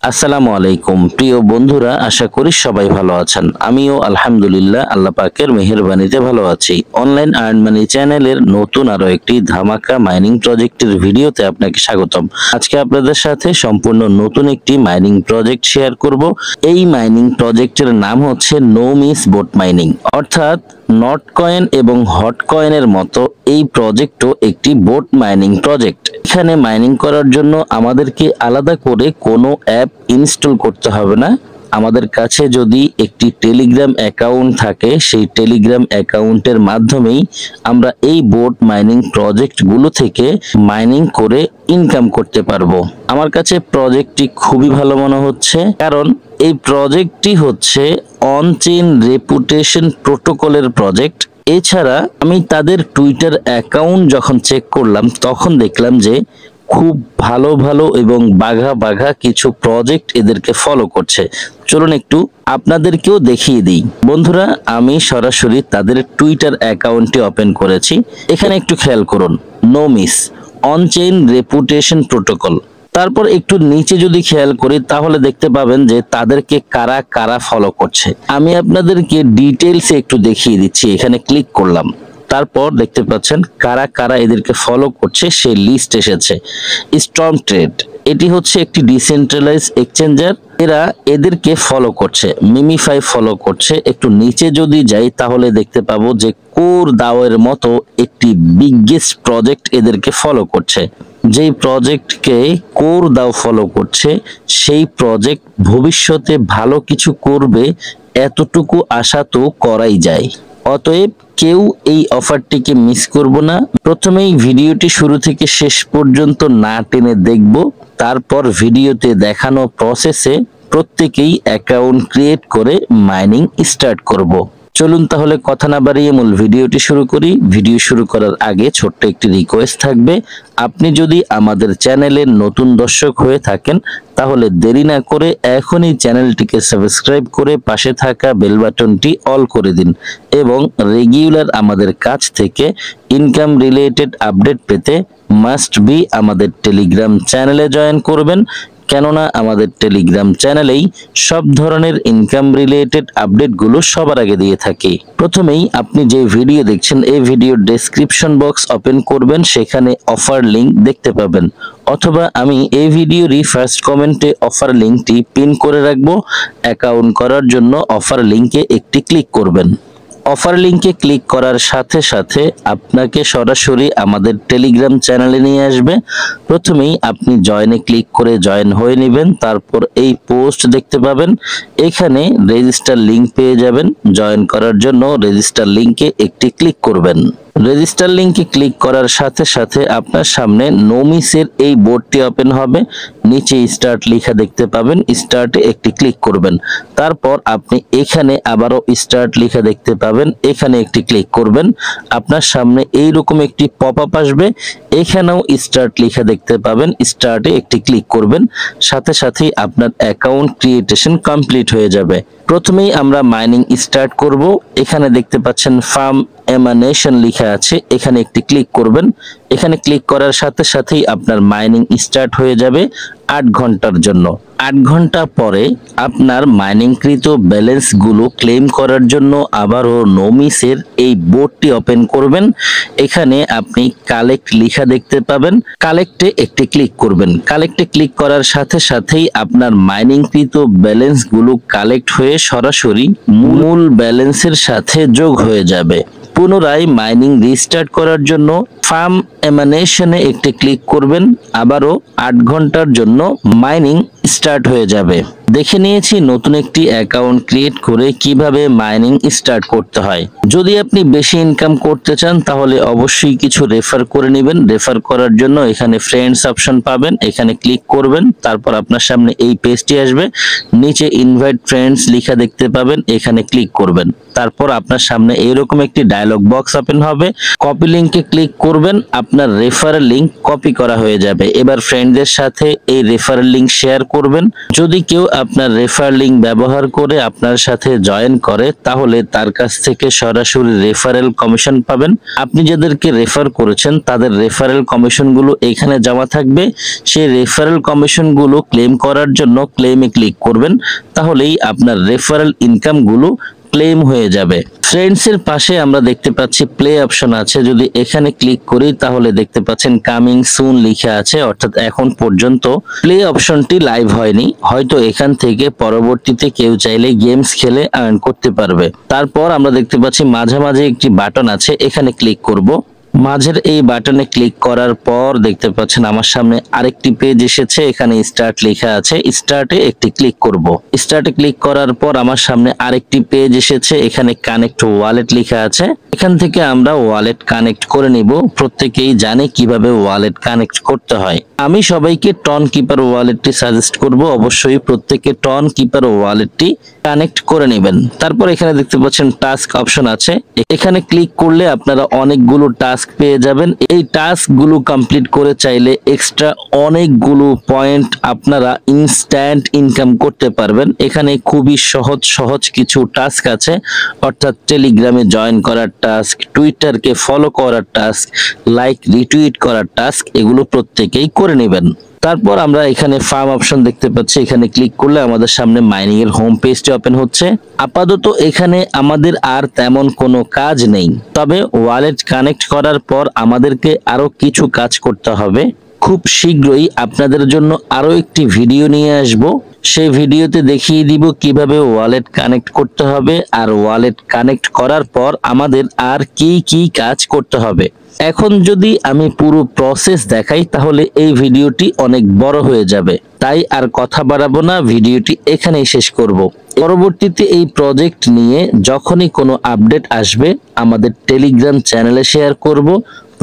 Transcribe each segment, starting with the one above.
আসসালামু আলাইকুম প্রিয় বন্ধুরা, আশা করি সবাই ভালো আছেন। আমিও আলহামদুলিল্লাহ আল্লাহ পাকের মেহেরবানিতে ভালো আছি। অনলাইন আর্ন মানি চ্যানেলের নতুন আরো একটি ধামাকা মাইনিং প্রজেক্টের ভিডিওতে আপনাকে স্বাগতম। আজকে আপনাদের সাথে সম্পূর্ণ নতুন একটি মাইনিং প্রজেক্ট শেয়ার করব। এই মাইনিং প্রজেক্টের নাম হচ্ছে নো মিস বোট মাইনিং, অর্থাৎ নট কয়েন এবং হট কয়েনের মতো এই প্রজেক্টও একটি বোট মাইনিং প্রজেক্ট। এখানে মাইনিং করার জন্য আমাদেরকে আলাদা করে কোনো অ্যাপ ইনস্টল করতে হবে না। আমাদের কাছে যদি একটি টেলিগ্রাম অ্যাকাউন্ট থাকে, সেই টেলিগ্রাম অ্যাকাউন্টের মাধ্যমেই আমরা এই বোট মাইনিং প্রজেক্টগুলো থেকে মাইনিং করে ইনকাম করতে পারবো। আমার কাছে প্রজেক্টটি খুবই ভালো মনে হচ্ছে, কারণ এই প্রজেক্টটি হচ্ছে অন চেইন রেপুটেশন প্রোটোকলের প্রজেক্ট। এছাড়া আমি তাদের টুইটার অ্যাকাউন্ট যখন চেক করলাম তখন দেখলাম যে খুব ভালো ভালো এবং বাঘা বাঘা কিছু প্রজেক্ট এদেরকে ফলো করছে। চলুন একটু আপনাদেরকেও দেখিয়ে দিই। বন্ধুরা, আমি সরাসরি তাদের টুইটার অ্যাকাউন্টটি ওপেন করেছি। এখানে একটু খেয়াল করুন, no miss on chain reputation protocol. তারপর একটু নিচে যদি খেয়াল করি তাহলে দেখতে পাবেন যে তাদেরকে কারা কারা ফলো করছে। আমি আপনাদেরকে ডিটেইলসে একটু দেখিয়ে দিচ্ছি। এখানে ক্লিক করলাম, তারপর দেখতে পাচ্ছেন কারা কারা এদেরকে ফলো করছে সেই লিস্ট এসেছে। স্টর্ম ট্রেড, এটি হচ্ছে একটি ডিসেন্ট্রালাইজ এক্সচেঞ্জার, এরা এদেরকে ফলো করছে। মিমিফাই ফলো করছে। একটু নিচে যদি যাই তাহলে দেখতে পাবো যে কোর দাওয়ের মতো একটি বিগেস্ট প্রজেক্ট এদেরকে ফলো করছে। যেই প্রজেক্টকে কোর দাও ফলো করছে সেই প্রজেক্ট ভবিষ্যতে ভালো কিছু করবে, এতটুকু আশা তো করাই যায়। অতএব কেউ এই অফারটিকে মিস করব না। প্রথমেই ভিডিওটি শুরু থেকে শেষ পর্যন্ত না টেনে দেখব, তারপর ভিডিওতে দেখানো প্রসেসে প্রত্যেকেই অ্যাকাউন্ট ক্রিয়েট করে মাইনিং স্টার্ট করব। চলুন তাহলে কথা না বাড়িয়ে মূল ভিডিওটি শুরু করি। ভিডিও শুরু করার আগে ছোট্ট একটি রিকোয়েস্ট থাকবে, আপনি যদি আমাদের চ্যানেলের নতুন দর্শক হয়ে থাকেন তাহলে দেরি না করে এখনই চ্যানেলটিকে সাবস্ক্রাইব করে পাশে থাকা বেল বাটনটি অল করে দিন এবং রেগুলার আমাদের কাছ থেকে ইনকাম রিলেটেড আপডেট পেতে মাস্ট বি আমাদের টেলিগ্রাম চ্যানেলে জয়েন করবেন, কেননা আমাদের টেলিগ্রাম চ্যানেলেই সব ধরনের ইনকাম রিলেটেড আপডেটগুলো সবার আগে দিয়ে থাকি। প্রথমেই আপনি যে ভিডিও দেখছেন এই ভিডিওর ডেসক্রিপশন বক্স ওপেন করবেন, সেখানে অফার লিংক দেখতে পাবেন, অথবা আমি এই ভিডিওরই ফার্স্ট কমেন্টে অফার লিংকটি পিন করে রাখবো। অ্যাকাউন্ট করার জন্য অফার লিংকে একটি ক্লিক করবেন। অফার লিংকে ক্লিক করার সাথে সাথে আপনাকে সরাসরি আমাদের টেলিগ্রাম চ্যানেলে নিয়ে আসবে। প্রথমেই আপনি জয়েনে ক্লিক করে জয়েন হয়ে নেবেন। তারপর এই পোস্ট দেখতে পাবেন, এখানে রেজিস্টার লিংক পেয়ে যাবেন। জয়েন করার জন্য রেজিস্টার লিংকে একটি ক্লিক করবেন। রেজিস্টার লিংকে ক্লিক করার সাথে সাথে আপনার সামনে নোমিসের এই বোর্ডটি ওপেন হবে। নিচে স্টার্ট লেখা দেখতে পাবেন, স্টার্টে একটি ক্লিক করবেন। তারপর আপনি এখানে আবারও স্টার্ট লেখা দেখতে পাবেন, এখানে একটি ক্লিক করবেন। আপনার সামনে এইরকম একটি পপআপ আসবে, এখানেও স্টার্ট লেখা দেখতে পাবেন, স্টার্টে একটি ক্লিক করবেন। সাথে সাথেই আপনার অ্যাকাউন্ট ক্রিয়েটেশন কমপ্লিট হয়ে যাবে। প্রথমেই আমরা মাইনিং স্টার্ট করব। এখানে দেখতে পাচ্ছেন ফার্ম এমানেশন লেখা আছে, এখানে একটি ক্লিক করবেন। এখানে ক্লিক করার সাথে সাথেই আপনার মাইনিং স্টার্ট হয়ে যাবে 8 ঘন্টার জন্য। 8 ঘন্টা পরে আপনার মাইনিংকৃত ব্যালেন্সগুলো ক্লেম করার জন্য আবারও নোমিসের এই বোর্ডটি ওপেন করবেন। এখানে আপনি কালেক্ট লেখা দেখতে পাবেন, কালেক্টে একটি ক্লিক করবেন। কালেক্টে ক্লিক করার সাথে সাথেই আপনার মাইনিংকৃত ব্যালেন্সগুলো কালেক্ট হয়ে সরাসরি মূল ব্যালেন্সের সাথে যোগ হয়ে যাবে। পুনরায় মাইনিং রিস্টার্ট করার জন্য ফার্ম এমানেশনে একটি ক্লিক করবেন। আবারও 8 ঘন্টার জন্য মাইনিং স্টার্ট হয়ে যাবে। দেখে নিয়েছি নতুন একটি অ্যাকাউন্ট ক্রিয়েট করে কিভাবে মাইনিং স্টার্ট করতে হয়। যদি আপনি বেশি ইনকাম করতে চান তাহলে অবশ্যই কিছু রেফার করে নেবেন। রেফার করার জন্য এখানে ফ্রেন্ডস অপশন পাবেন, এখানে ক্লিক করবেন। তারপর আপনার সামনে এই পেজটি আসবে, নিচে ইনভাইট ফ্রেন্ডস লেখা দেখতে পাবেন, এখানে ক্লিক করবেন। তারপর আপনার সামনে এইরকম একটি ডায়লগ বক্স ওপেন হবে, কপি লিংকে ক্লিক করবেন। আপনার রেফারেল লিংক কপি করা হয়ে যাবে। এবার ফ্রেন্ডদের সাথে এই রেফারেল লিংক শেয়ার করবেন। যদি কেউ আপনার রেফারেল লিংক ব্যবহার করে আপনার সাথে জয়েন করে তাহলে তার কাছ থেকে সরাসরি রেফারেল কমিশন পাবেন। আপনি যাদেরকে রেফার করেছেন তাদের রেফারেল কমিশনগুলো এখানে জমা থাকবে। সেই রেফারেল কমিশনগুলো ক্লেম করার জন্য ক্লেমে ক্লিক করবেন, তাহলেই আপনার রেফারেল ইনকামগুলো ক্লেম হয়ে যাবে। ফ্রেন্ডস এর পাশে আমরা দেখতে পাচ্ছি প্লে অপশন আছে। যদি এখানে ক্লিক করি তাহলে দেখতে পাচ্ছেন কামিং সুন লেখা আছে, অর্থাৎ এখন পর্যন্ত প্লে অপশনটি লাইভ হয়নি। হয়তো এখান থেকে পরবর্তীতে কেউ চাইলে গেমস খেলে আর্ন করতে পারবে। তারপর আমরা দেখতে পাচ্ছি মাঝামাঝি একটি বাটন আছে, এখানে ক্লিক করব। মাঝের এই বাটনে ক্লিক করার পর দেখতে পাচ্ছেন আমার সামনে আরেকটি পেজ এসেছে, এখানে স্টার্ট লেখা আছে। স্টার্টে একটি ক্লিক করব। স্টার্টে ক্লিক করার পর আমার সামনে আরেকটি পেজ এসেছে, এখানে কানেক্ট ওয়ালেট লেখা আছে। এখান থেকে আমরা ওয়ালেট কানেক্ট করে নিব। প্রত্যেকেই জানে কিভাবে ওয়ালেট কানেক্ট করতে হয়। আমি সবাইকে টন কিপার ওয়ালেটটি সাজেস্ট করব। অবশ্যই প্রত্যেকে টন কিপার ওয়ালেটটি কানেক্ট করে নেবেন। তারপর এখানে দেখতে পাচ্ছেন টাস্ক অপশন আছে, এখানে ক্লিক করলে আপনারা অনেকগুলো টাস্ক পেয়ে যাবেন। এই টাস্কগুলো কমপ্লিট করে চাইলে এক্সট্রা অনেকগুলো পয়েন্ট আপনারা ইনস্ট্যান্ট ইনকাম করতে পারবেন। এখানে খুবই সহজ সহজ কিছু টাস্ক আছে, অর্থাৎ টেলিগ্রামে জয়েন করার টাস্ক, টুইটারকে ফলো করার টাস্ক, লাইক রিটুইট করার টাস্ক, এগুলো প্রত্যেকেই করে নেবেন। তারপর আমরা এখানে ফার্ম অপশন দেখতে পাচ্ছি, এখানে ক্লিক করলে আমাদের সামনে মাইনিং এর হোম পেজটি ওপেন হচ্ছে। আপাতত এখানে আমাদের আর তেমন কোনো কাজ নেই, তবে ওয়ালেট কানেক্ট করার পর আমাদেরকে আরো কিছু কাজ করতে হবে। খুব শীঘ্রই আপনাদের জন্য আরো একটি ভিডিও নিয়ে আসব। সেই ভিডিওতে দেখিয়ে দিব কিভাবে ওয়ালেট কানেক্ট করতে হবে, আর ওয়ালেট কানেক্ট করার পর আমাদের আর কি কি কাজ করতে হবে। এখন যদি আমি পুরো প্রসেস দেখাই তাহলে এই ভিডিওটি অনেক বড় হয়ে যাবে, তাই আর কথা বাড়াবো না, ভিডিওটি এখানেই শেষ করব। পরবর্তীতে এই প্রজেক্ট নিয়ে যখনই কোনো আপডেট আসবে আমাদের টেলিগ্রাম চ্যানেলে শেয়ার করব।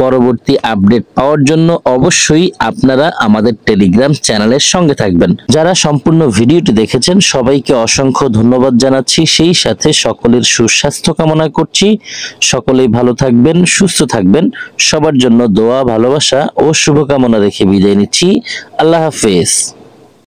পরবর্তী আপডেট পাওয়ার জন্য অবশ্যই আপনারা আমাদের টেলিগ্রাম চ্যানেলের সঙ্গে থাকবেন। যারা সম্পূর্ণ ভিডিওটি দেখেছেন সবাইকে অসংখ্য ধন্যবাদ জানাচ্ছি, সেই সাথে সকলের সুস্বাস্থ্য কামনা করছি। সকলেই ভালো থাকবেন, সুস্থ থাকবেন। সবার জন্য দোয়া, ভালোবাসা ও শুভকামনা রেখে বিদায় নিচ্ছি। আল্লাহ হাফেজ।